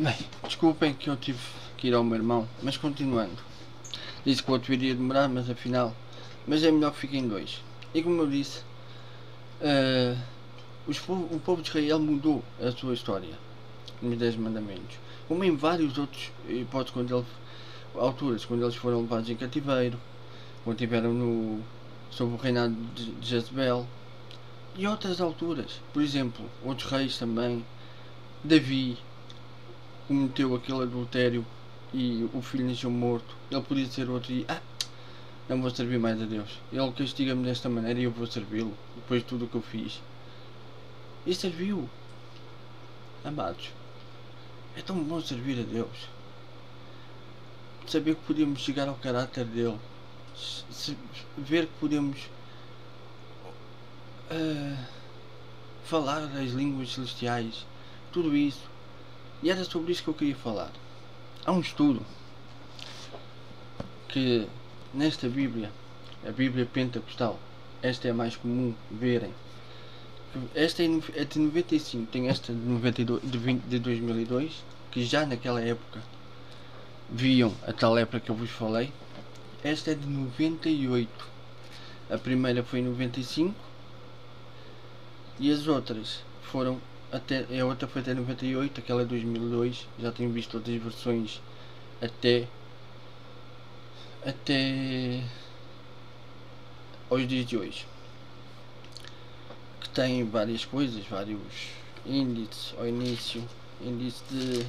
Bem, desculpem que eu tive que ir ao meu irmão, mas continuando. Disse que o outro iria demorar, mas afinal. Mas é melhor que fiquem dois. E como eu disse, o povo de Israel mudou a sua história nos 10 mandamentos. Como em vários outros hipóteses, alturas, quando eles foram levados em cativeiro, quando estiveram sob o reinado de Jezebel, e outras alturas. Por exemplo, outros reis também. Davi cometeu aquele adultério e o filho nasceu morto. Ele podia ser outro e não vou servir mais a Deus. Ele castiga-me desta maneira e eu vou servi-lo depois de tudo o que eu fiz. E serviu. Amados, é tão bom servir a Deus. Saber que podemos chegar ao caráter dele. Ver que podemos falar as línguas celestiais. Tudo isso. E era sobre isso que eu queria falar. Há um estudo que nesta Bíblia, a Bíblia Pentecostal, esta é a mais comum verem. Esta é de 95, tem esta de 92, de 2002, que já naquela época viam a tal época que eu vos falei. Esta é de 98. A primeira foi em 95 e as outras foram até, a outra foi até 98, aquela é 2002. Já tenho visto outras versões até aos dias de hoje, que tem várias coisas, vários índices ao início, índice de,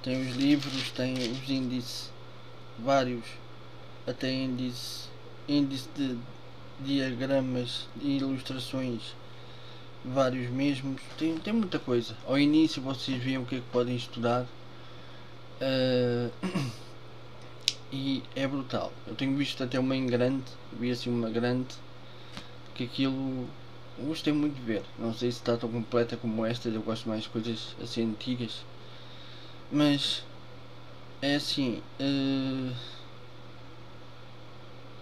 tem os livros, tem os índices vários, até índice de diagramas e ilustrações vários mesmos, tem muita coisa. Ao início vocês veem o que é que podem estudar. E é brutal. Eu tenho visto até uma em grande, vi assim uma grande, que aquilo gostei muito de ver. Não sei se está tão completa como esta, eu gosto mais de coisas assim antigas, mas é assim,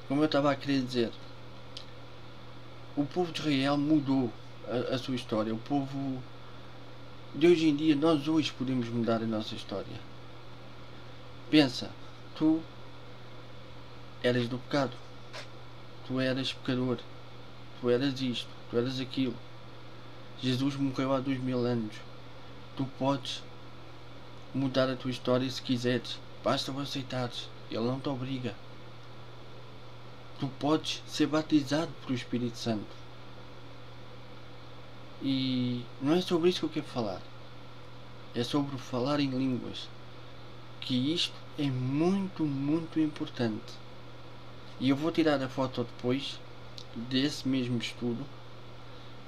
como eu estava a querer dizer, o povo de Israel mudou a sua história. O povo de hoje em dia, nós hoje podemos mudar a nossa história. Pensa, tu eras do pecado, tu eras pecador, tu eras isto, tu eras aquilo. Jesus morreu há 2000 anos. Tu podes mudar a tua história se quiseres, basta o aceitares. Ele não te obriga. Tu podes ser batizado pelo Espírito Santo. E não é sobre isso que eu quero falar. É sobre falar em línguas, que isto é muito, muito importante. E eu vou tirar a foto depois desse mesmo estudo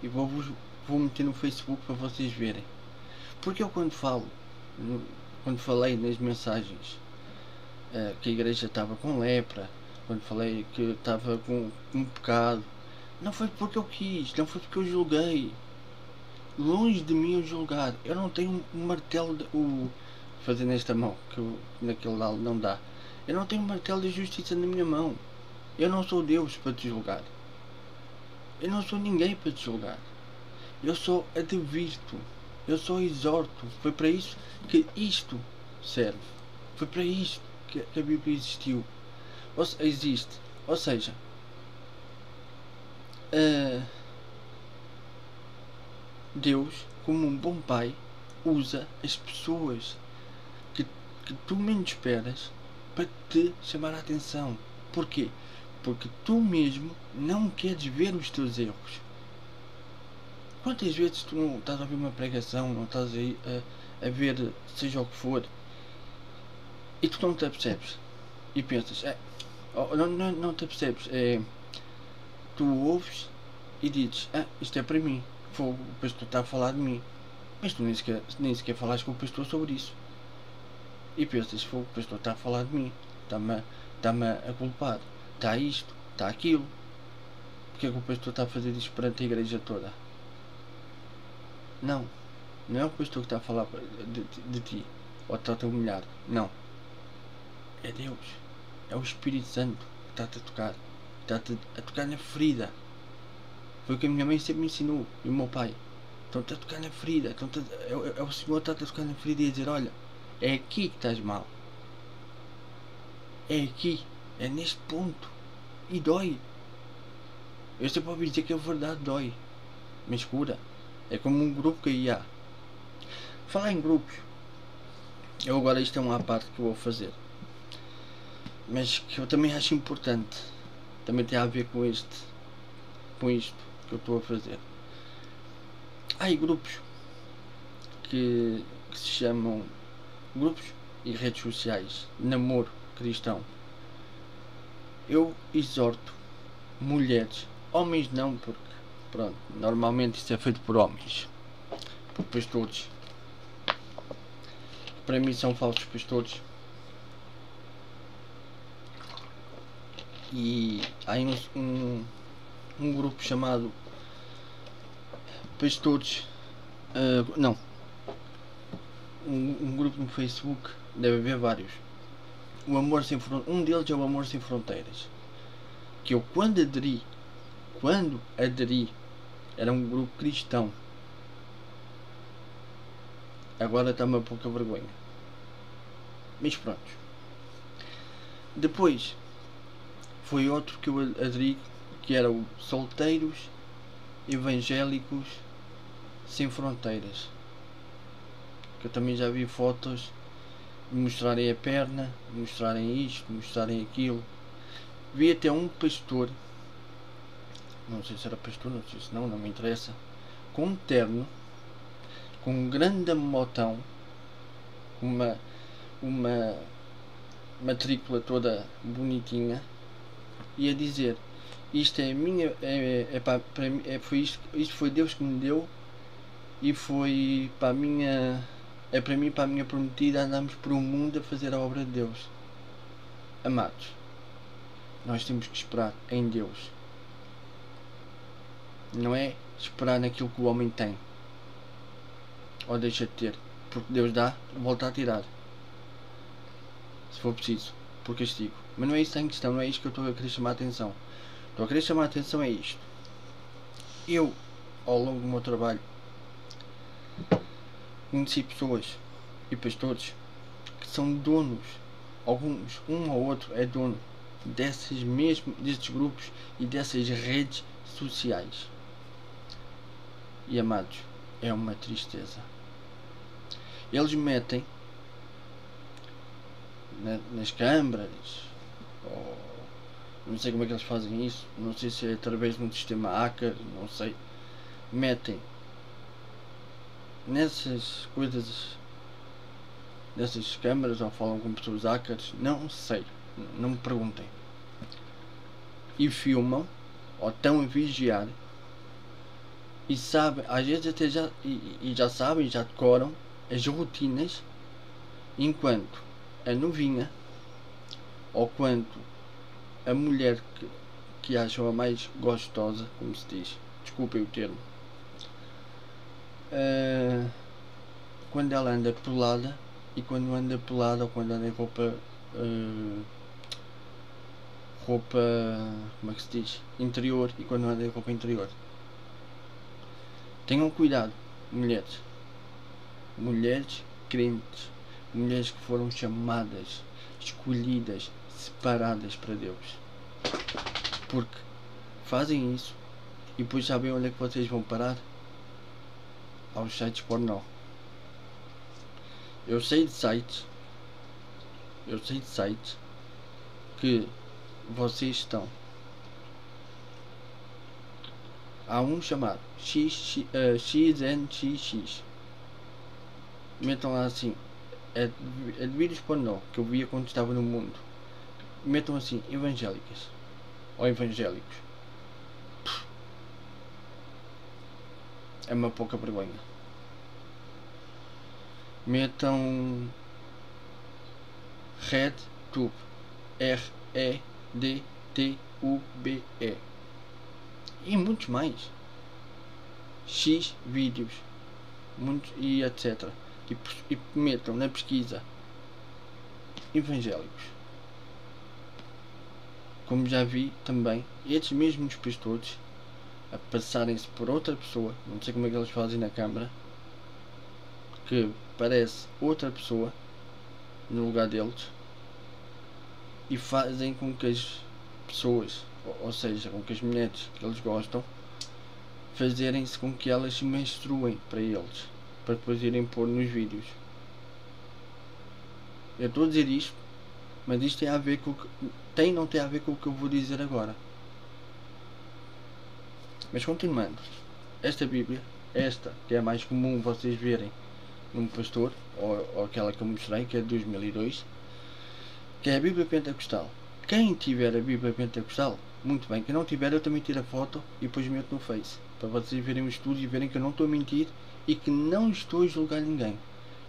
e vou meter no Facebook para vocês verem. Porque eu quando falei nas mensagens que a igreja estava com lepra, quando falei que estava com um pecado, não foi porque eu quis, não foi porque eu julguei. Longe de mim eu julgar. Eu não tenho um martelo fazer nesta mão, que naquele lado não dá. Eu não tenho um martelo de justiça na minha mão. Eu não sou Deus para te julgar. Eu não sou ninguém para te julgar. Eu só advirto. Eu só exorto. Foi para isso que isto serve. Foi para isto que a Bíblia existiu. Existe. Ou seja, Deus, como um bom pai, usa as pessoas que tu menos esperas para te chamar a atenção. Porquê? Porque tu mesmo não queres ver os teus erros. Quantas vezes tu não estás a ouvir uma pregação, não estás a ver seja o que for, e tu não te apercebes e pensas, não te apercebes, tu ouves e dizes, isto é para mim, o pastor está a falar de mim, mas tu nem sequer falaste com o pastor sobre isso, e pensas, o pastor está a falar de mim, está-me a culpar, está isto, está aquilo, porque é que o pastor está a fazer isto perante a igreja toda? Não é o pastor que está a falar de ti, ou está-te a humilhar, não, é Deus, é o Espírito Santo que está-te a tocar, está-te a tocar na ferida. Foi o que a minha mãe sempre me ensinou, e o meu pai. Estão-te a tocar na ferida. É o Senhor que está a tocar na ferida e a dizer, olha, é aqui que estás mal. É aqui. É neste ponto. E dói. Eu sempre ouvi dizer que a verdade dói. Mas cura. É como um grupo que aí há. Falar em grupos. Eu agora isto é uma parte que eu vou fazer. Mas que eu também acho importante. Também tem a ver com isto que eu estou a fazer. Há aí grupos que se chamam grupos e redes sociais, namoro cristão. Eu exorto mulheres, homens não, porque pronto, normalmente isso é feito por homens, por pastores. Para mim são falsos pastores. E há um grupo chamado Pastores. Não. Um grupo no Facebook, deve haver vários. O Amor Sem Fronteiras. Um deles é o Amor Sem Fronteiras. Que eu quando aderi, era um grupo cristão. Agora está-me a pouca vergonha. Mas pronto. Depois foi outro que eu aderi, que era o Solteiros Evangélicos Sem Fronteiras. Que eu também já vi fotos de mostrarem a perna, mostrarem isto, mostrarem aquilo. Vi até um pastor, não sei se era pastor, não sei se não me interessa, com um terno, com um grande motão, uma matrícula toda bonitinha, e a dizer, isto é minha, foi isto foi Deus que me deu, e foi para a minha, é para mim e para a minha prometida, andamos por um mundo a fazer a obra de Deus. Amados, nós temos que esperar em Deus. Não é esperar naquilo que o homem tem ou deixa de ter, porque Deus dá, volta a tirar, se for preciso, por castigo. Mas não é isso em questão, não é isto que eu estou a querer chamar a atenção. Estou a querer chamar a atenção é isto. Eu, ao longo do meu trabalho, conheci pessoas e pastores que são donos, alguns, um ou outro é dono desses grupos e dessas redes sociais. E amados, é uma tristeza. Eles metem nas câmaras, ou não sei como é que eles fazem isso, não sei se é através de um sistema hacker, não sei, metem nessas coisas, nessas câmaras, ou falam com pessoas hackers, não sei, não me perguntem, e filmam, ou estão a vigiar, e sabem, às vezes até já sabem, já decoram as rotinas, enquanto a novinha, ou quanto a mulher que acham a mais gostosa, como se diz, desculpem o termo, quando ela anda pelada, e quando anda pelada, ou quando anda em roupa, como é que se diz, interior, e quando anda em roupa interior. Tenham cuidado, mulheres crentes, mulheres que foram chamadas, escolhidas, separadas para Deus, porque fazem isso e depois sabem onde é que vocês vão parar? Aos sites pornô. Eu sei de sites que vocês estão. Há um chamado XNXX. Metam lá assim, é de vídeos pornô que eu via quando estava no mundo. Metam assim, evangélicas ou evangélicos. É uma pouca vergonha. Metam RedTube, REDTUBE, e muitos mais, X vídeos, muitos, e etc. E metam na pesquisa evangélicos. Como já vi também, estes mesmos pastores a passarem-se por outra pessoa, não sei como é que eles fazem na câmara, que parece outra pessoa no lugar deles, e fazem com que as pessoas, ou seja, com que as mulheres que eles gostam, fazerem-se com que elas se menstruem para eles, para depois irem pôr nos vídeos. Eu estou a dizer isto, mas isto tem a ver com o que não tem a ver com o que eu vou dizer agora. Mas continuando, esta Bíblia, esta que é mais comum vocês verem num pastor, ou aquela que eu mostrei, que é de 2002, que é a Bíblia Pentecostal. Quem tiver a Bíblia Pentecostal, muito bem. Quem não tiver, eu também tiro a foto e depois meto no Face, para vocês verem o estudo e verem que eu não estou a mentir e que não estou a julgar ninguém.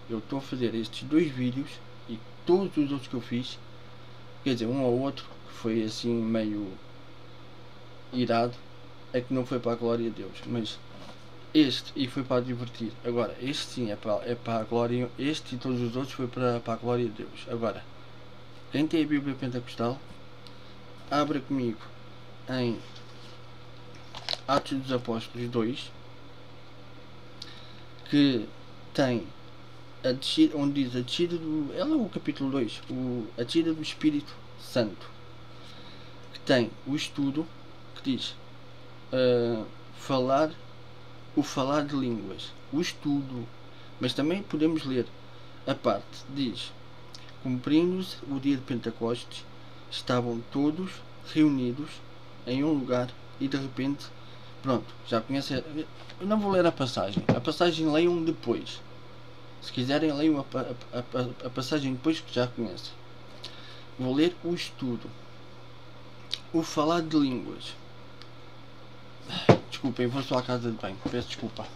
Eu estou a fazer estes 2 vídeos e todos os outros que eu fiz, quer dizer, um ou outro que foi assim meio irado, é que não foi para a glória de Deus, mas este e foi para divertir. Agora, este sim é para a glória, este e todos os outros foi para a glória de Deus. Agora, quem tem a Bíblia Pentecostal, abra comigo em Atos dos Apóstolos 2, que tem a descida, onde diz a descida do. Ela é o capítulo 2, a descida do Espírito Santo, que tem o estudo que diz o falar de línguas, o estudo, mas também podemos ler a parte, diz: cumprindo-se o dia de Pentecostes, estavam todos reunidos em um lugar e de repente, pronto, já conhece. Eu não vou ler a passagem leiam depois. Se quiserem, leiam a passagem depois, que já conhecem. Vou ler o estudo, o falar de línguas. Desculpem, vou só à casa de banho, peço desculpa.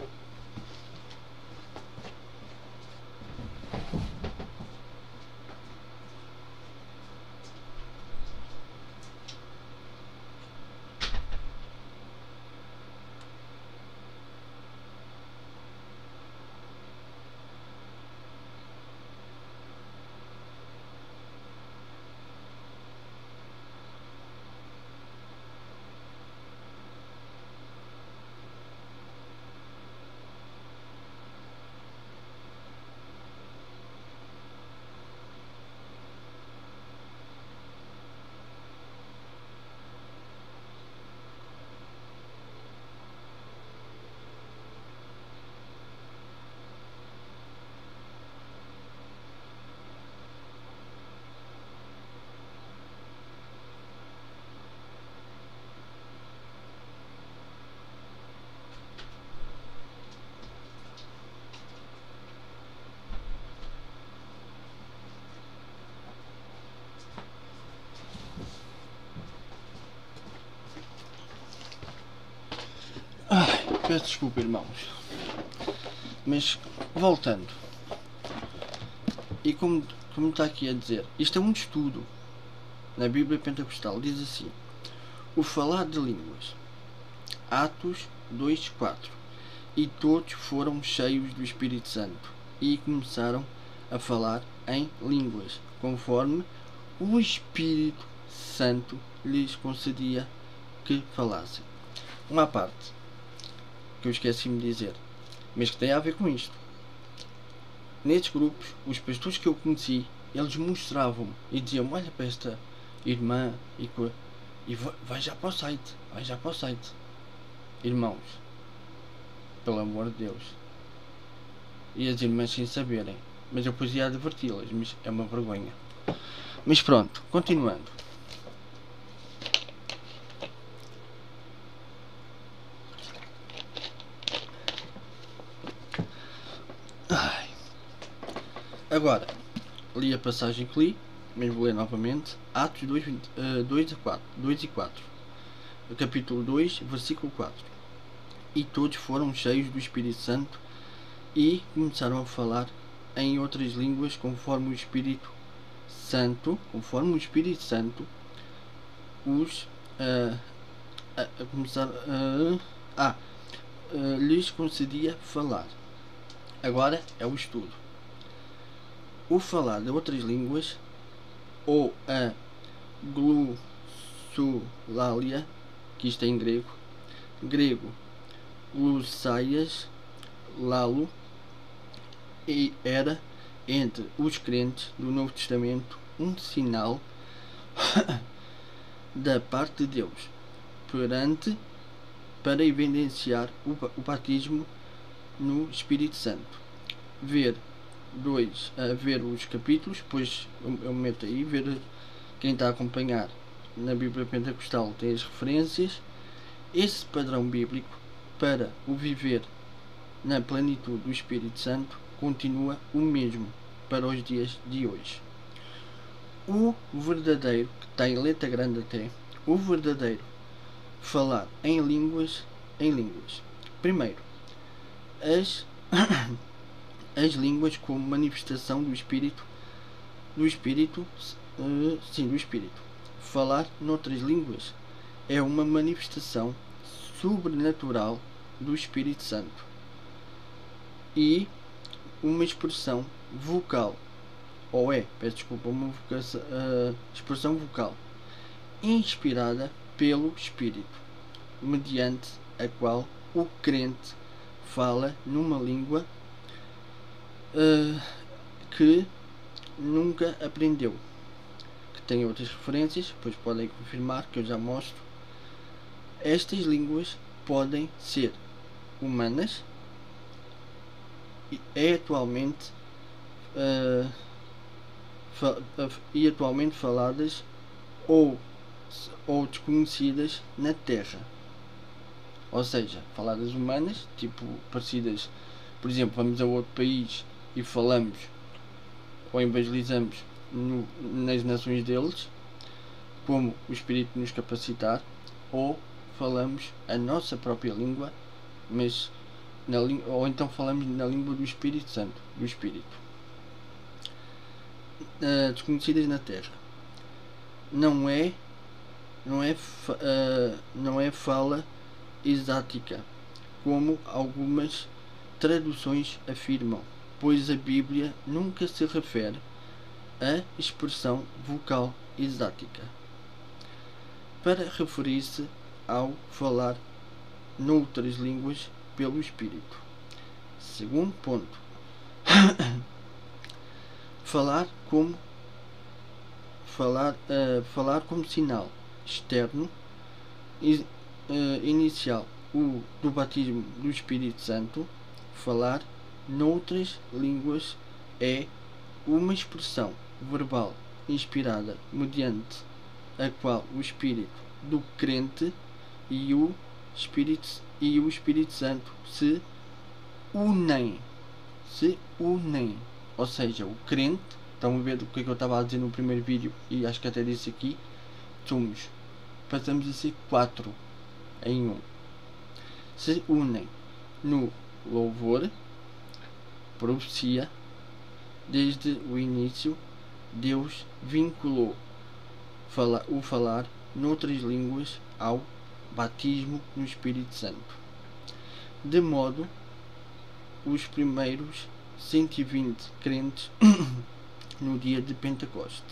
Peço desculpa, irmãos, mas voltando, e como está aqui a dizer, isto é um estudo na Bíblia Pentecostal, diz assim: o falar de línguas, Atos 2:4, e todos foram cheios do Espírito Santo e começaram a falar em línguas, conforme o Espírito Santo lhes concedia que falassem. Uma parte que eu esqueci-me de dizer, mas que tem a ver com isto. Nesses grupos, os pastores que eu conheci, eles mostravam-me e diziam: olha para esta irmã e vai já para o site, Irmãos, pelo amor de Deus. E as irmãs sem saberem, mas eu depois ia adverti-las, mas é uma vergonha. Mas pronto, continuando. Agora, li a passagem que li, mas vou ler novamente. Atos 2 e 4. Capítulo 2, versículo 4. E todos foram cheios do Espírito Santo e começaram a falar em outras línguas conforme o Espírito Santo os lhes concedia falar. Agora é o estudo. O falar de outras línguas, ou a glossolalia, que isto é em grego, grego Lusaias Lalo, e era entre os crentes do Novo Testamento um sinal da parte de Deus para evidenciar o batismo no Espírito Santo. Ver os capítulos, pois eu meto aí, ver quem está a acompanhar na Bíblia Pentecostal tem as referências. Esse padrão bíblico para o viver na plenitude do Espírito Santo continua o mesmo para os dias de hoje. O verdadeiro, que está em letra grande até, o verdadeiro falar em línguas. Primeiro, as línguas como manifestação do Espírito. Falar noutras línguas é uma manifestação sobrenatural do Espírito Santo e uma expressão vocal, uma expressão vocal inspirada pelo Espírito, mediante a qual o crente fala numa língua que nunca aprendeu, que tem outras referências, pois podem confirmar que eu já mostro. Estas línguas podem ser humanas e atualmente faladas ou desconhecidas na Terra. Ou seja, faladas humanas, tipo parecidas, por exemplo, vamos a outro país e falamos ou evangelizamos nas nações deles, como o Espírito nos capacitar, ou falamos a nossa própria língua, mas ou então falamos na língua do Espírito Santo, do Espírito, desconhecidas na Terra. Não é fala exática, como algumas traduções afirmam, pois a Bíblia nunca se refere à expressão vocal exática para referir-se ao falar noutras línguas pelo Espírito. Segundo ponto, falar como sinal externo inicial do batismo do Espírito Santo. Falar noutras línguas é uma expressão verbal inspirada mediante a qual o Espírito do crente e o Espírito Santo se unem. Ou seja, o crente, estão a ver o que eu estava a dizer no primeiro vídeo, e acho que até disse aqui, passamos a ser 4 em 1. Se unem no louvor, profecia. Desde o início, Deus vinculou o falar noutras línguas ao batismo no Espírito Santo, de modo os primeiros 120 crentes no dia de Pentecoste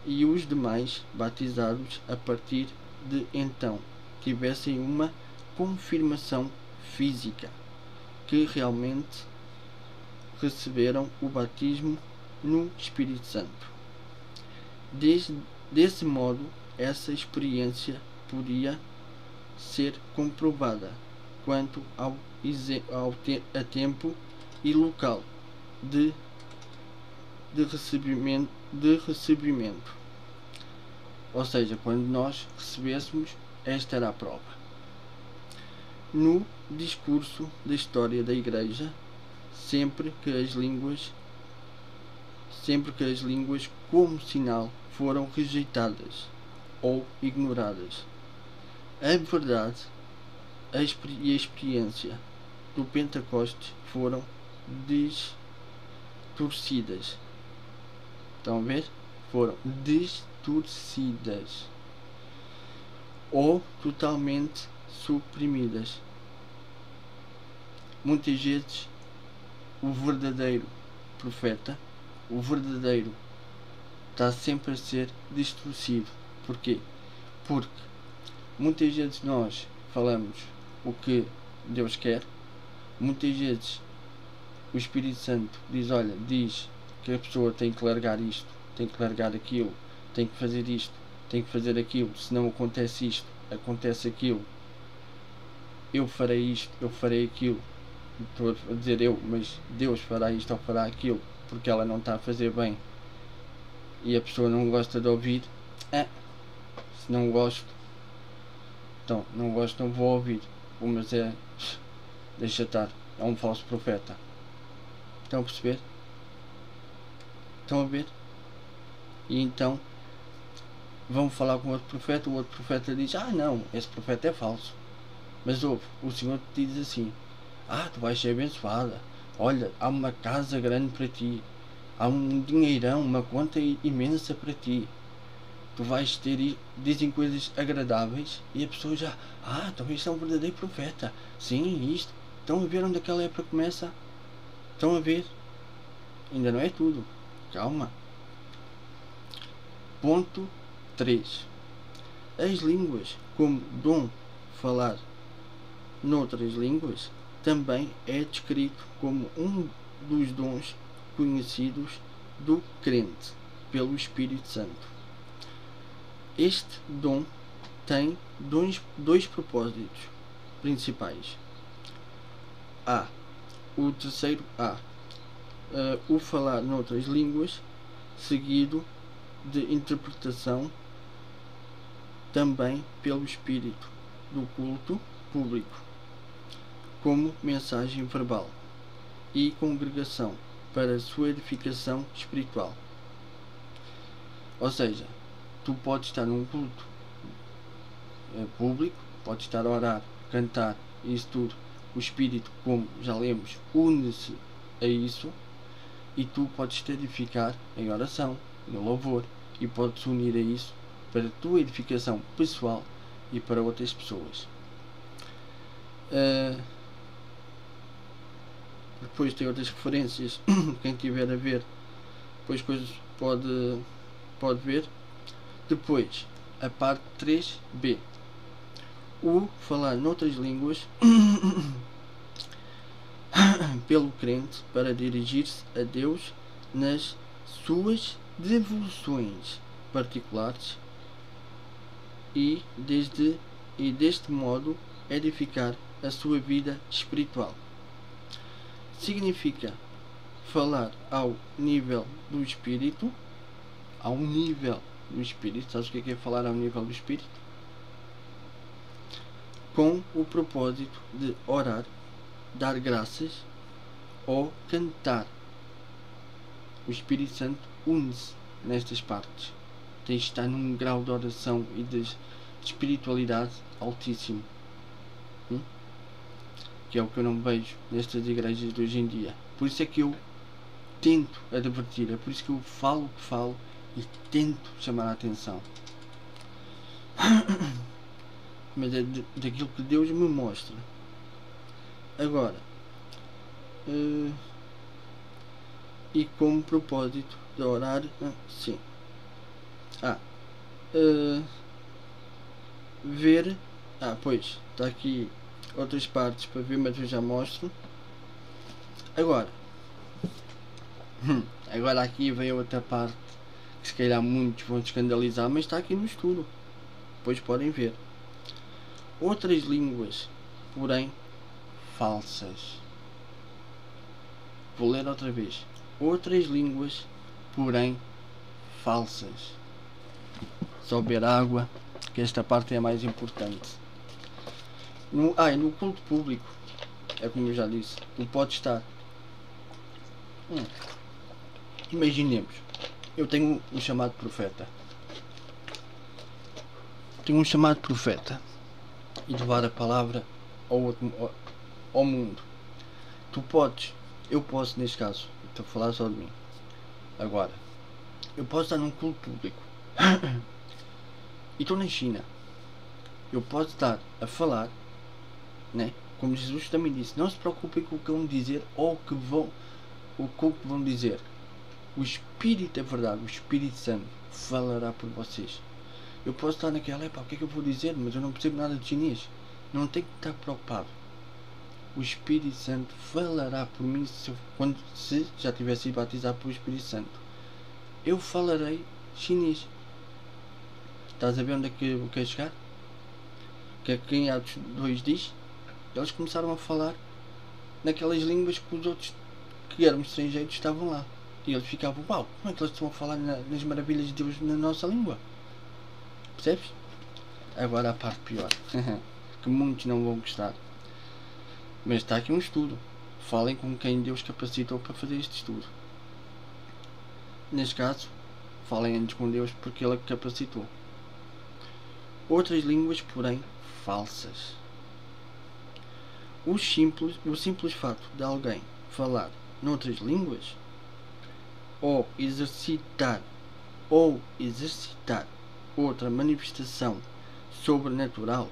e os demais batizados a partir de então tivessem uma confirmação física que realmente receberam o batismo no Espírito Santo. Desse modo, essa experiência podia ser comprovada quanto a tempo e local de recebimento. Ou seja, quando nós recebêssemos, esta era a prova. No discurso da história da Igreja, sempre que as línguas como sinal foram rejeitadas ou ignoradas, a verdade e a experiência do Pentecostes foram distorcidas. Estão a ver? Foram distorcidas ou totalmente suprimidas. Muitas vezes o verdadeiro profeta, o verdadeiro, está sempre a ser distorcido. Porquê? Porque muitas vezes nós falamos o que Deus quer. Muitas vezes o Espírito Santo diz que a pessoa tem que largar isto, tem que largar aquilo, tem que fazer isto, tem que fazer aquilo, se não acontece isto, acontece aquilo, eu farei isto, eu farei aquilo. Estou a dizer eu, mas Deus fará isto ou fará aquilo, porque ela não está a fazer bem e a pessoa não gosta de ouvir. Se não gosto, então não gosto, não vou ouvir. Mas deixa estar, é um falso profeta. Estão a perceber? Estão a ver? E então vão falar com outro profeta, o outro profeta diz: não, esse profeta é falso. Mas ouve, o Senhor te diz assim: tu vais ser abençoada, olha, há uma casa grande para ti, há um dinheirão, uma conta imensa para ti, tu vais ter. Dizem coisas agradáveis e a pessoa já: então isto é um verdadeiro profeta. Sim, isto. Estão a ver onde aquela época começa? Estão a ver? Ainda não é tudo, calma. Ponto 3. As línguas, como dom falar noutras línguas, também é descrito como um dos dons conhecidos do crente pelo Espírito Santo. Este dom tem dois propósitos principais. O terceiro o falar noutras línguas, seguido de interpretação também pelo Espírito do culto público, como mensagem verbal e congregação para a sua edificação espiritual. Ou seja, tu podes estar num culto público, podes estar a orar, cantar, isso tudo. O Espírito, como já lemos, une-se a isso, e tu podes te edificar em oração, no louvor, e podes unir a isso para a tua edificação pessoal e para outras pessoas. Depois tem outras referências, quem tiver a ver, depois coisas pode ver. Depois, a parte 3b, o falar noutras línguas pelo crente para dirigir-se a Deus nas suas devoções particulares e deste modo edificar a sua vida espiritual. Significa falar ao nível do Espírito. Ao nível do Espírito. Sabes o que é falar ao nível do Espírito? Com o propósito de orar, dar graças ou cantar. O Espírito Santo une-se nestas partes. Tens de estar num grau de oração e de espiritualidade altíssimo, que é o que eu não vejo nestas igrejas de hoje em dia. Por isso é que eu tento advertir, é por isso que eu falo o que falo e tento chamar a atenção. Mas é daquilo que Deus me mostra. Agora, e como propósito de orar, sim. Ver, pois, está aqui outras partes para ver, mas eu já mostro. Agora aqui vem outra parte que se calhar muitos vão escandalizar, mas está aqui no estudo, depois podem ver. Outras línguas, porém falsas. Vou ler outra vez. Outras línguas, porém falsas. Só beber água, que esta parte é a mais importante. No culto público, é como eu já disse, tu pode estar. Imaginemos, eu tenho um chamado profeta. E levar a palavra ao mundo. Eu posso, neste caso, estou a falar só de mim. Agora, eu posso estar num culto público e estou na China. Eu posso estar a falar, né? Como Jesus também disse, não se preocupem com o que vão dizer ou o que vão dizer. O Espírito é verdade, o Espírito Santo falará por vocês. Eu posso estar naquela, o que é que eu vou dizer? Mas eu não percebo nada de chinês. Não tenho que estar preocupado. O Espírito Santo falará por mim se já tiver sido batizado pelo Espírito Santo. Eu falarei chinês. Estás a ver onde é que eu quero chegar? Que é que em Atos 2 diz? Eles começaram a falar naquelas línguas que os outros que eram estrangeiros estavam lá. E eles ficavam, uau, como é que eles estão a falar nas maravilhas de Deus na nossa língua? Percebes? Agora a parte pior, que muitos não vão gostar. Mas está aqui um estudo. Falem com quem Deus capacitou para fazer este estudo. Neste caso, falem antes com Deus porque Ele capacitou. Outras línguas, porém, falsas. O simples fato de alguém falar noutras línguas ou exercitar outra manifestação sobrenatural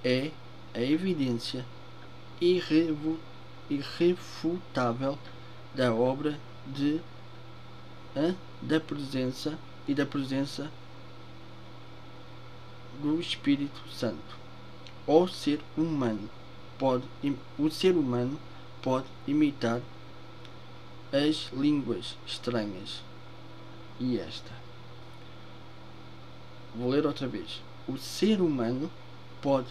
é a evidência irrefutável da obra da presença do Espírito Santo. O ser humano pode imitar as línguas estranhas. E esta, vou ler outra vez. O ser humano pode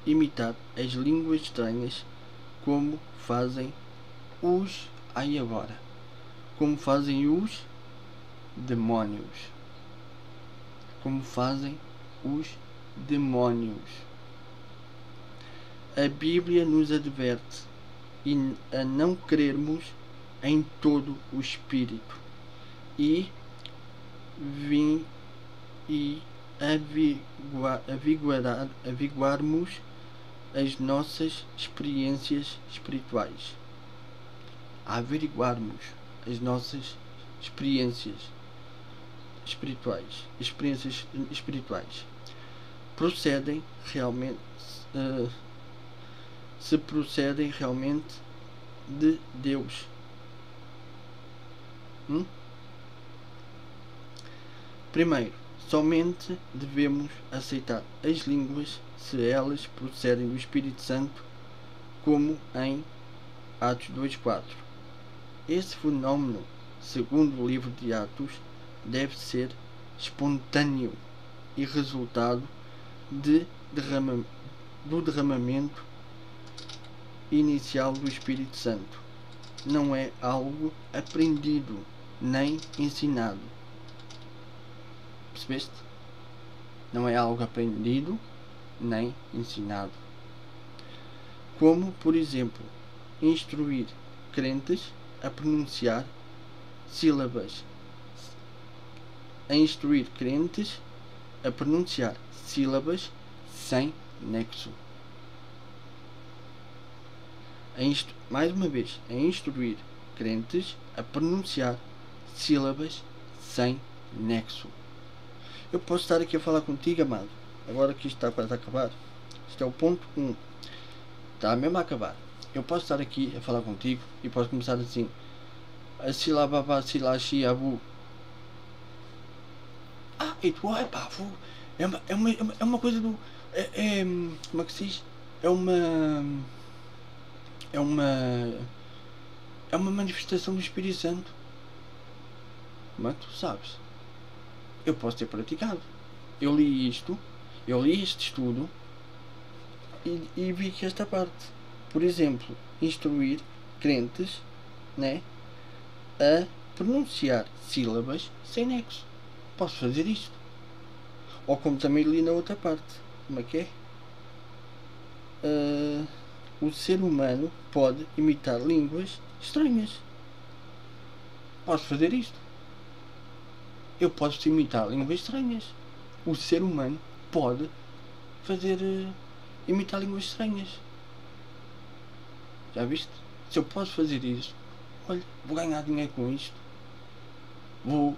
imitar as línguas estranhas como fazem os demónios. A Bíblia nos adverte a não crermos em todo o Espírito e aviguarmos as nossas experiências espirituais. Procedem realmente de Deus. Primeiro, somente devemos aceitar as línguas se elas procedem do Espírito Santo, como em Atos 2:4. Esse fenómeno, segundo o livro de Atos, deve ser espontâneo e resultado do derramamento inicial do Espírito Santo. Não é algo aprendido nem ensinado. Percebeste? Não é algo aprendido nem ensinado. Como, por exemplo, instruir crentes a pronunciar sílabas. Sem nexo. Mais uma vez, a instruir crentes a pronunciar sílabas sem nexo. Eu posso estar aqui a falar contigo, amado. Agora que isto está quase a acabar. Isto é o ponto 1. Está mesmo a acabar. Eu posso estar aqui a falar contigo e posso começar assim. A silababa silashi abu. E tu, é uma coisa do... como é que se diz? É uma manifestação do Espírito Santo. Como é que tu sabes? Eu posso ter praticado. Eu li este estudo e vi que esta parte, por exemplo, instruir crentes, né, a pronunciar sílabas sem nexo. Posso fazer isto. Ou como também li na outra parte. Como é que é? O ser humano pode imitar línguas estranhas. Posso fazer isto. Eu posso imitar línguas estranhas. O ser humano pode imitar línguas estranhas. Já viste? Se eu posso fazer isso, olha, vou ganhar dinheiro com isto. Vou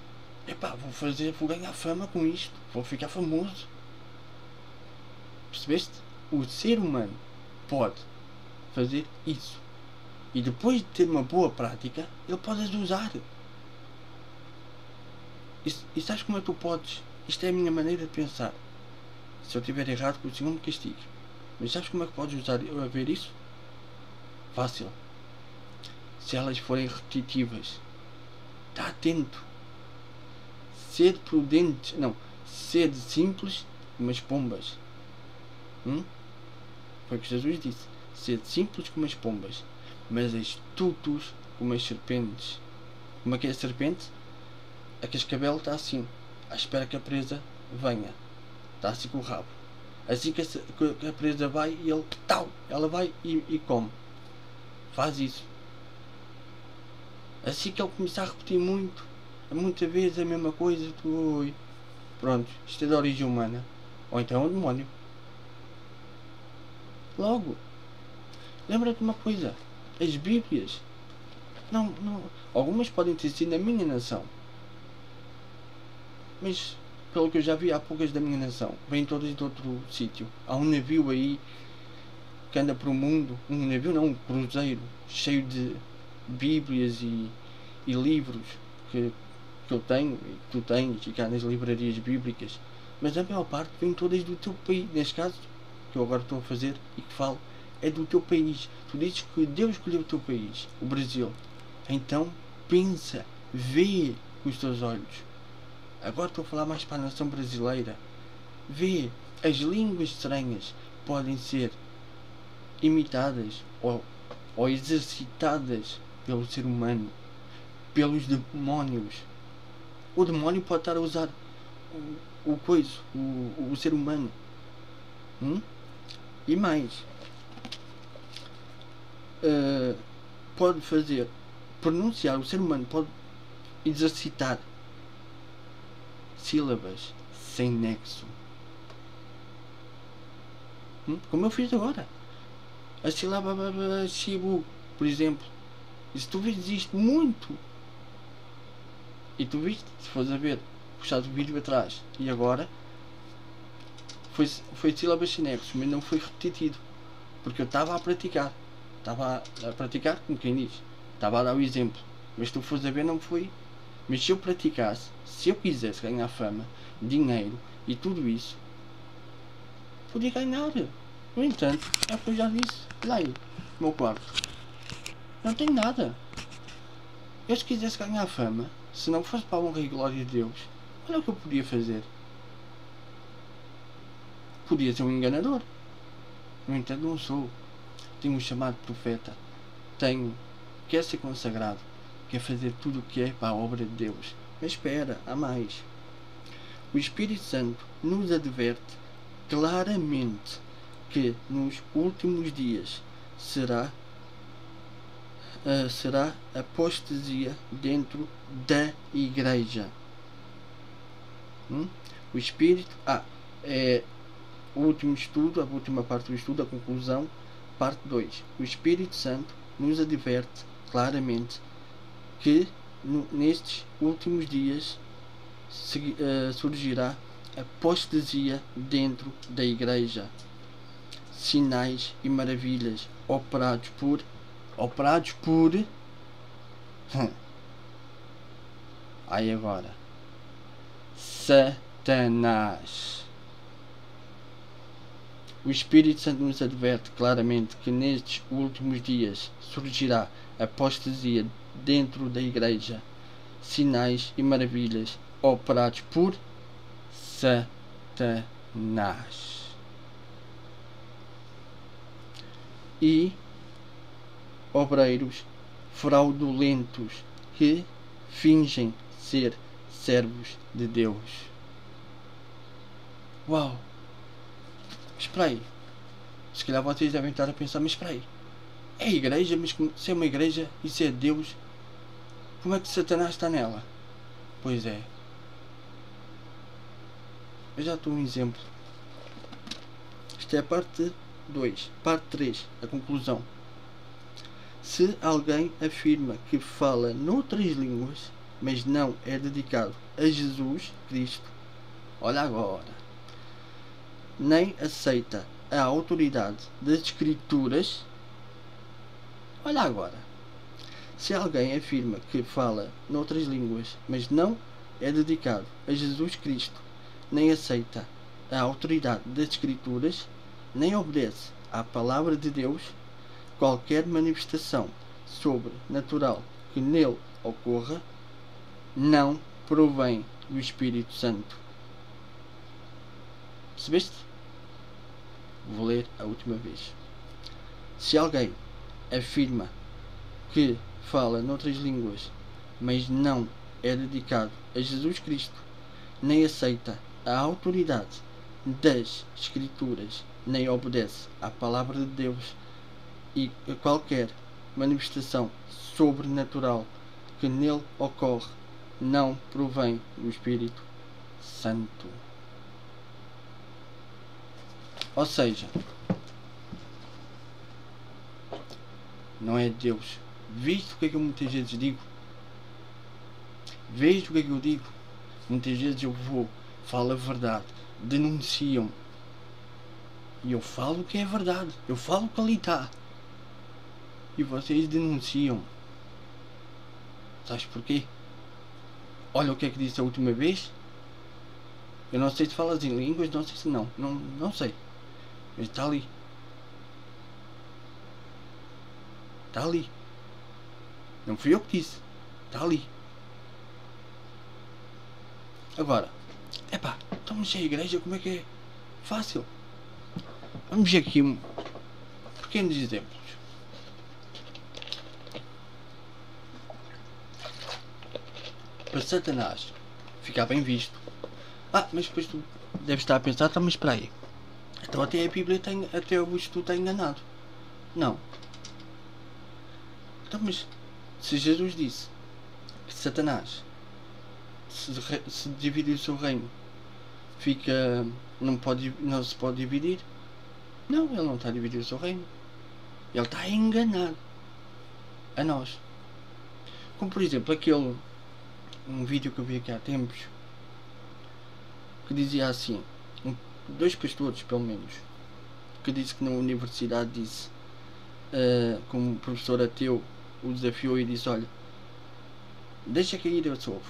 ganhar fama com isto. Vou ficar famoso. Percebeste? O ser humano pode fazer isso. E depois de ter uma boa prática, ele pode as usar. E sabes como é que tu podes? Isto é a minha maneira de pensar. Se eu estiver errado, que o Senhor me castigue. Mas sabes como é que podes usar a ver isso? Fácil. Se elas forem repetitivas, está atento. Ser prudente, não, ser simples como as pombas. Foi o que Jesus disse. Ser simples como as pombas, mas astutos como as serpentes. Como é que é a serpente? A cascavel está assim, à espera que a presa venha. Está assim com o rabo. Assim que a presa vai, ela vai e come. Faz isso. Assim que ele começar a repetir muita vez a mesma coisa, pronto, isto é de origem humana. Ou então é um demónio. Logo, lembra-te uma coisa, as Bíblias, não, algumas podem ter sido na minha nação, mas pelo que eu já vi, há poucas da minha nação, vêm todas de outro sítio. Há um navio aí que anda para o mundo, um navio não, um cruzeiro, cheio de Bíblias e livros que eu tenho, e que tu tens, e cá nas livrarias bíblicas, mas a maior parte vem todas do teu país. Neste caso, que eu agora estou a fazer e que falo, é do teu país. Tu dizes que Deus escolheu o teu país, o Brasil. Então pensa, vê com os teus olhos. Agora estou a falar mais para a nação brasileira. Vê, as línguas estranhas podem ser imitadas ou exercitadas pelo ser humano, pelos demónios. O demónio pode estar a usar o ser humano. E mais, pode pronunciar, o ser humano pode exercitar sílabas sem nexo. Como eu fiz agora. A sílaba Shibu, por exemplo. E se tu vês isto muito, e tu viste, se fores a ver, puxares o vídeo atrás e agora, foi sílabas sem nexo, mas não foi repetido, porque eu estava a praticar. Estava a praticar, como quem diz, estava a dar o exemplo, mas tu fores a ver, não foi. Mas se eu praticasse, se eu quisesse ganhar fama, dinheiro e tudo isso, podia ganhar. No entanto, é o que eu já disse. Lá aí, meu quarto, não tenho nada. Eu, se quisesse ganhar fama, se não fosse para a honra e glória de Deus, olha o que eu podia fazer. Podia ser um enganador. No entanto, não sou. Tenho um chamado profeta. Quer ser consagrado. Quer fazer tudo o que é para a obra de Deus. Mas espera, há mais. O Espírito Santo nos adverte claramente que nos últimos dias será apostasia dentro da igreja. O Espírito é o último estudo, a última parte do estudo, a conclusão, parte 2. O Espírito Santo nos adverte claramente que nestes últimos dias surgirá apostasia dentro da igreja. Sinais e maravilhas operados por aí agora, Satanás. O Espírito Santo nos adverte claramente que nestes últimos dias surgirá apostasia dentro da igreja, sinais e maravilhas operados por Satanás e obreiros fraudulentos que fingem ser servos de Deus. Uau! Espera aí. Se calhar vocês devem estar a pensar, mas espera aí. É a igreja, mas se é uma igreja e se é Deus, como é que Satanás está nela? Pois é. Eu já estou um exemplo. Isto é a parte 2. Parte 3. A conclusão. Se alguém afirma que fala noutras línguas, mas não é dedicado a Jesus Cristo, olha agora, nem aceita a autoridade das Escrituras, olha agora, se alguém afirma que fala noutras línguas, mas não é dedicado a Jesus Cristo, nem aceita a autoridade das Escrituras, nem obedece à palavra de Deus, qualquer manifestação sobrenatural que nele ocorra não provém do Espírito Santo. Percebeste? Vou ler a última vez. Se alguém afirma que fala noutras línguas, mas não é dedicado a Jesus Cristo, nem aceita a autoridade das Escrituras, nem obedece à palavra de Deus, e a qualquer manifestação sobrenatural que nele ocorre não provém do Espírito Santo. Ou seja, não é Deus. Viste o que é que eu muitas vezes digo? Vês o que é que eu digo? Muitas vezes eu falo a verdade, denunciam, e eu falo o que é verdade, eu falo o que ali está, e vocês denunciam. Sabes porquê? Olha o que é que disse a última vez. Eu não sei se falas em línguas, não sei se não sei, mas está ali. Está ali. Não fui eu que disse. Está ali. Agora, epá, estamos sem igreja, como é que é? Fácil. Vamos ver aqui pequenos exemplos. Para Satanás ficar bem visto. Mas depois tu deves estar a pensar, mas espera aí. Então até a Bíblia tem, até o estudo está enganado. Não. Então, mas se Jesus disse que Satanás, se dividir o seu reino, não se pode dividir. Não, ele não está a dividir o seu reino. Ele está a enganar a nós. Como por exemplo um vídeo que eu vi aqui há tempos, que dizia assim, dois pastores pelo menos, que disse que na universidade disse, como professor ateu o desafiou e disse: olha, deixa cair esse ovo,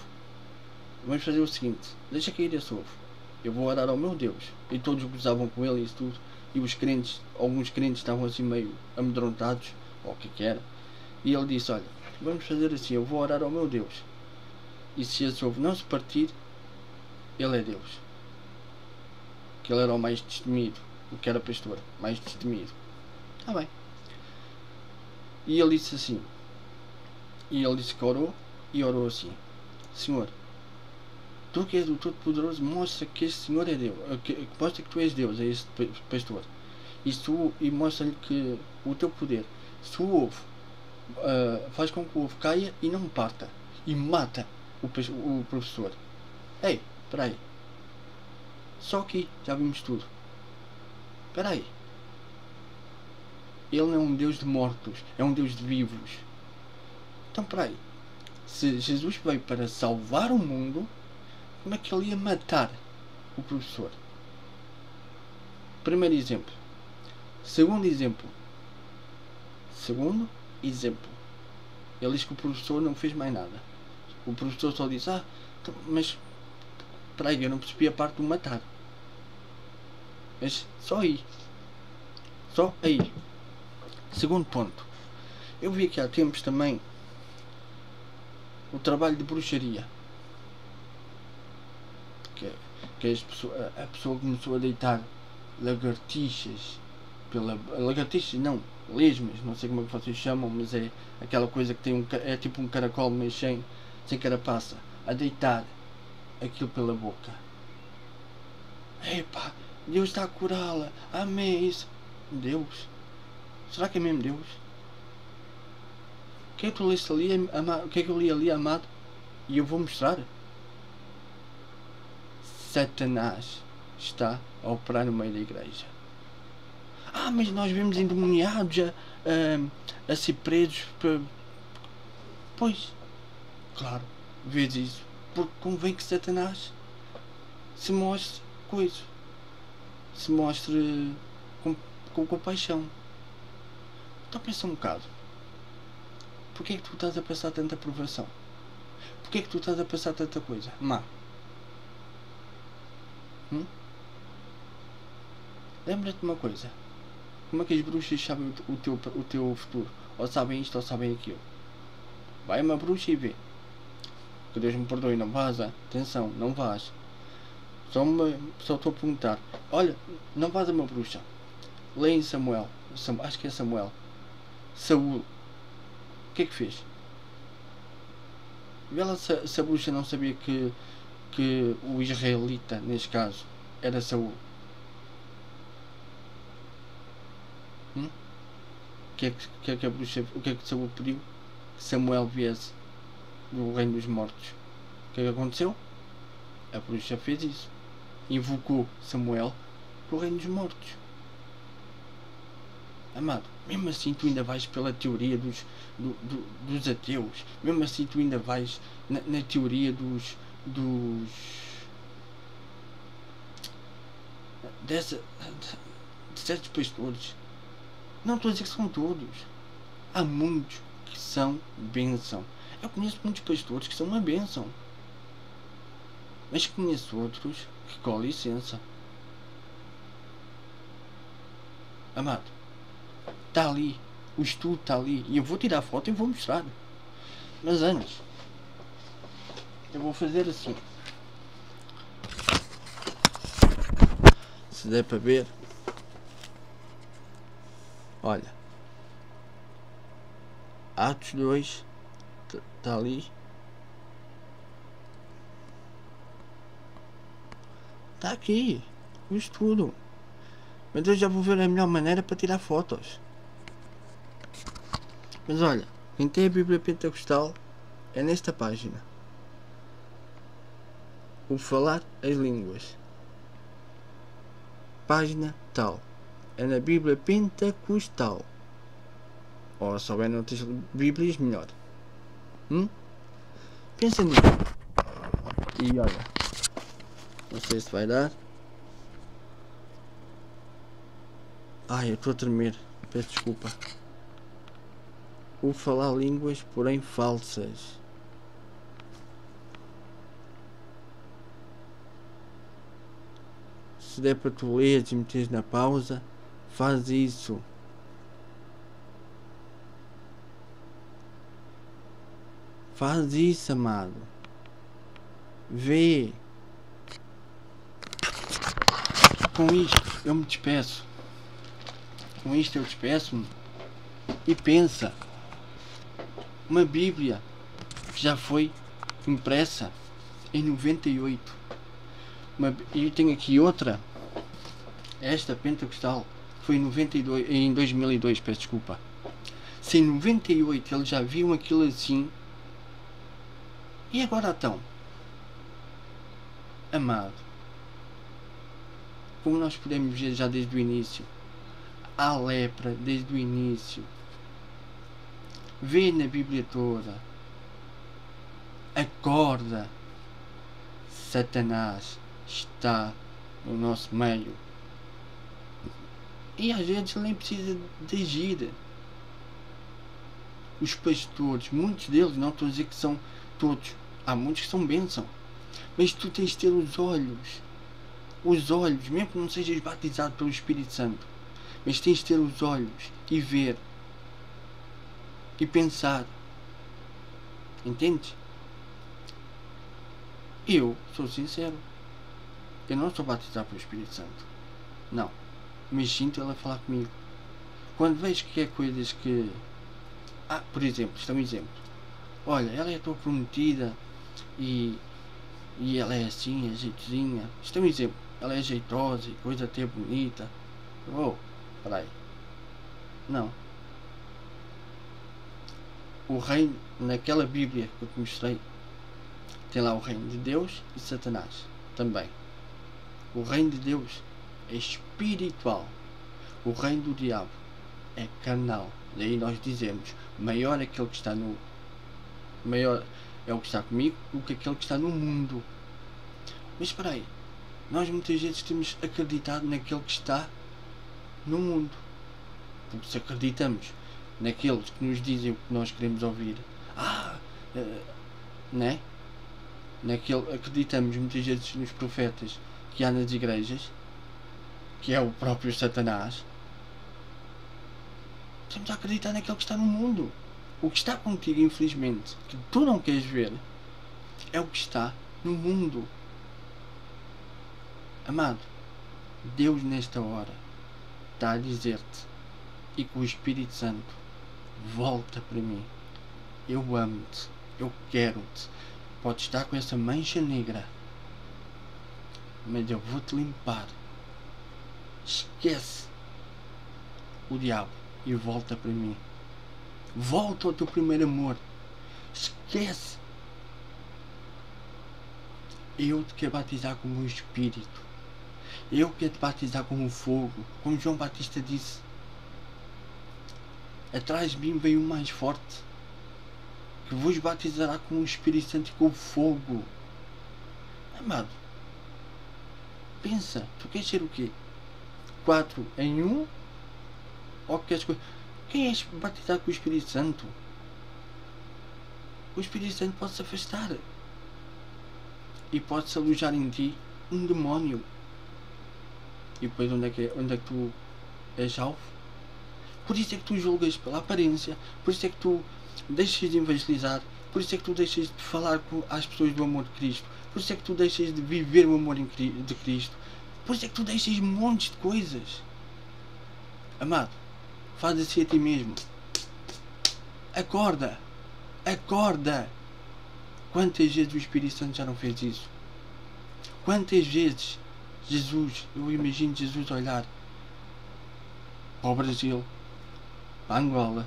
vamos fazer o seguinte, deixa cair esse ovo, eu vou orar ao meu Deus. E todos gozavam com ele e isso tudo, e os crentes, alguns crentes estavam assim meio amedrontados, ou o que era, e ele disse: olha, vamos fazer assim, eu vou orar ao meu Deus, e se esse ovo não se partir, ele é Deus. Que ele era o mais destemido, o que era pastor, mais destemido. Está bem. E ele disse assim, e ele disse que orou, e orou assim: Senhor, tu que és o Todo-Poderoso, mostra que este Senhor é Deus, mostra que tu és Deus, é este pastor, e mostra-lhe que o teu poder, se o ovo faz com que o ovo caia e não parta, e mata o professor. Ei, espera aí, só aqui já vimos tudo. Espera aí, ele não é um Deus de mortos, é um Deus de vivos. Então espera aí, se Jesus veio para salvar o mundo, como é que ele ia matar o professor? Primeiro exemplo. Segundo exemplo. Ele diz que o professor não fez mais nada. O professor só disse: mas espera aí, eu não percebi a parte do matar. Mas só aí. Segundo ponto. Eu vi aqui há tempos também o trabalho de bruxaria. Que a pessoa começou a deitar lagartixas lesmas, não sei como é que vocês chamam, mas é aquela coisa que tem é tipo um caracol, mas sem carapaça, a deitar aquilo pela boca. Epá, Deus está a curá-la, amém. Isso, Deus, será que é mesmo Deus? O que é que tu leste ali, o que é que eu li ali, amado? E eu vou mostrar. Satanás está a operar no meio da igreja. Mas nós vemos endemoniados a ser presos. Pois, claro, vês isso. Porque convém que Satanás se mostre coisa. Se mostre com compaixão. Então pensa um bocado. Porquê é que tu estás a passar tanta provação? Porquê é que tu estás a passar tanta coisa má? lembra-te de uma coisa. Como é que as bruxas sabem o teu futuro? Ou sabem isto ou sabem aquilo? Vai uma bruxa e vê. Que Deus me perdoe, não vás. Atenção, não vás. Só estou a perguntar. Olha, não vás a uma bruxa. Lê em Samuel. Acho que é Samuel. Saúl. O que é que fez? Vê lá se a bruxa não sabia que o israelita, neste caso, era Saúl. O que é que a bruxa, o que é que Saúl pediu? Que Samuel viesse do reino dos mortos. O que é que aconteceu? A bruxa fez isso. Invocou Samuel do reino dos mortos. Amado, mesmo assim tu ainda vais pela teoria dos ateus. Mesmo assim tu ainda vais na teoria de certos pastores. Não estou a dizer que são todos. Há muitos que são bênção. Eu conheço muitos pastores que são uma bênção. Mas conheço outros que, com licença. Amado, está ali. O estudo está ali. E eu vou tirar a foto e vou mostrar. Mas antes, eu vou fazer assim. Se der para ver. Olha. Atos 2. Está ali. Está aqui. O estudo. Mas eu já vou ver a melhor maneira para tirar fotos. Mas olha, quem tem a Bíblia Pentecostal é nesta página. O falar as línguas. Página tal. É na Bíblia Pentecostal. Ou se houver noutras Bíblias, melhor. Pensa nisso. E olha. Não sei se vai dar. Ai, eu estou a tremer. Peço desculpa. O falar línguas, porém falsas. Se der para tu leres e meteres na pausa, faz isso. Faz isso, amado. Vê. Com isto eu me despeço. Com isto eu despeço-me. E pensa. Uma Bíblia que já foi impressa em 98. E eu tenho aqui outra. Esta Pentecostal foi em 2002, peço desculpa. Se em 98 eles já viam aquilo assim, e agora então, amado, como nós podemos ver já desde o início, há lepra desde o início. Vê na Bíblia toda. Acorda. Satanás está no nosso meio. E às vezes ele nem precisa de agir. Os pastores, muitos deles, não estou a dizer que são todos, há muitos que são bênção, mas tu tens de ter os olhos, mesmo que não sejas batizado pelo Espírito Santo, mas tens de ter os olhos e ver e pensar. Entendes? Eu sou sincero, eu não sou batizado pelo Espírito Santo, não, mas sinto ele a falar comigo. Quando vejo que é coisas que, por exemplo, isto é um exemplo. Olha, ela é a tua prometida e ela é assim, é jeitozinha. Isto é um exemplo. Ela é jeitosa e coisa até bonita. Peraí. Não. O reino, naquela Bíblia que eu te mostrei, tem lá o reino de Deus e Satanás também. O reino de Deus é espiritual. O reino do diabo é carnal. Daí nós dizemos, maior é aquele que está no... Maior é o que está comigo do que aquele que está no mundo. Mas espera aí, nós muitas vezes temos acreditado naquele que está no mundo. Porque se acreditamos naqueles que nos dizem o que nós queremos ouvir, né? Acreditamos muitas vezes nos profetas que há nas igrejas, que é o próprio Satanás, temos a acreditar naquele que está no mundo. O que está contigo, infelizmente, que tu não queres ver, é o que está no mundo. Amado, Deus nesta hora está a dizer-te, e com o Espírito Santo, volta para mim. Eu amo-te, eu quero-te. Podes estar com essa mancha negra, mas eu vou-te limpar. Esquece o diabo e volta para mim. Volta ao teu primeiro amor. Esquece. Eu te quero batizar com o meu Espírito. Eu quero te batizar com o fogo. Como João Batista disse, atrás de mim veio o mais forte, que vos batizará com o Espírito Santo e com o fogo. Amado, pensa, tu queres ser o quê? 4 em 1? Ou queres... Quem és batizar com o Espírito Santo? O Espírito Santo pode se afastar e pode-se alojar em ti um demónio. E depois onde é que tu és alvo? Por isso é que tu julgas pela aparência. Por isso é que tu deixas de evangelizar. Por isso é que tu deixas de falar às pessoas do amor de Cristo. Por isso é que tu deixas de viver o amor de Cristo. Por isso é que tu deixas montes de coisas. Amado, faz assim a ti mesmo. Acorda. Acorda. Quantas vezes o Espírito Santo já não fez isso? Quantas vezes Jesus, eu imagino Jesus olhar para o Brasil, para Angola,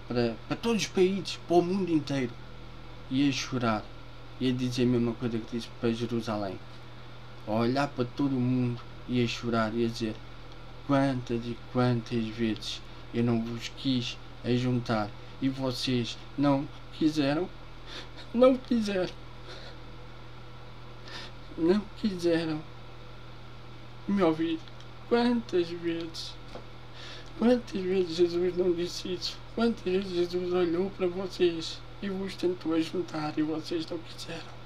para todos os países, para o mundo inteiro, e a chorar, e a dizer a mesma coisa que disse para Jerusalém, a olhar para todo o mundo e a chorar e a dizer: quantas e quantas vezes eu não vos quis ajuntar e vocês não quiseram, não quiseram me ouvir. Quantas vezes Jesus não disse isso? Quantas vezes Jesus olhou para vocês e vos tentou ajuntar e vocês não quiseram?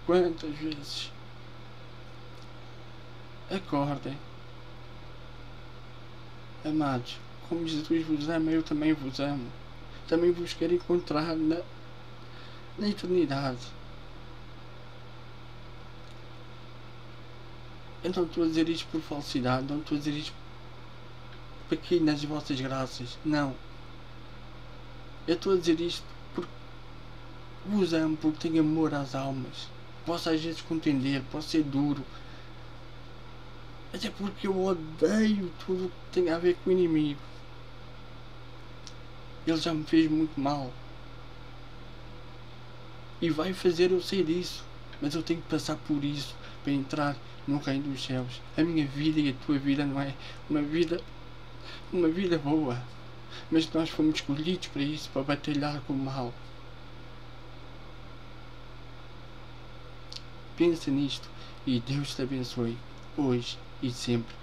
Quantas vezes? Acordem. Amados, como Jesus vos ama, eu também vos amo. Também vos quero encontrar na eternidade. Eu não estou a dizer isto por falsidade, não estou a dizer isto para cair nas vossas graças, não. Eu estou a dizer isto porque vos amo, porque tenho amor às almas. Posso às vezes contender, posso ser duro, mas é porque eu odeio tudo o que tem a ver com o inimigo. Ele já me fez muito mal e vai fazer eu ser isso, mas eu tenho que passar por isso para entrar no reino dos céus. A minha vida e a tua vida não é uma vida boa, mas nós fomos escolhidos para isso, para batalhar com o mal. Pensa nisto e Deus te abençoe hoje e sempre.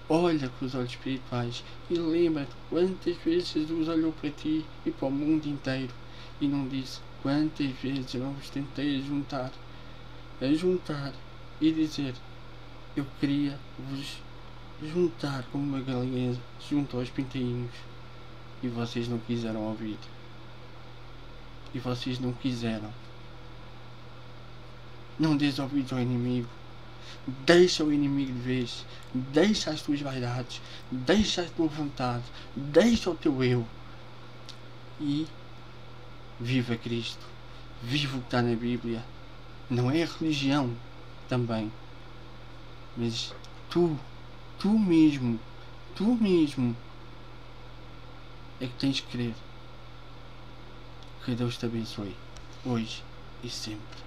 Olha com os olhos espirituais e lembra-te quantas vezes Jesus olhou para ti e para o mundo inteiro e não disse: quantas vezes eu não vos tentei juntar e dizer: eu queria vos juntar como uma galinha junto aos pintainhos, e vocês não quiseram ouvir, e vocês não quiseram. Não dês ouvidos ao inimigo. Deixa o inimigo de vez. Deixa as tuas vaidades. Deixa a tua vontade. Deixa o teu eu. E viva Cristo. Viva o que está na Bíblia. Não é a religião também, mas tu mesmo é que tens que crer. Que Deus te abençoe hoje e sempre.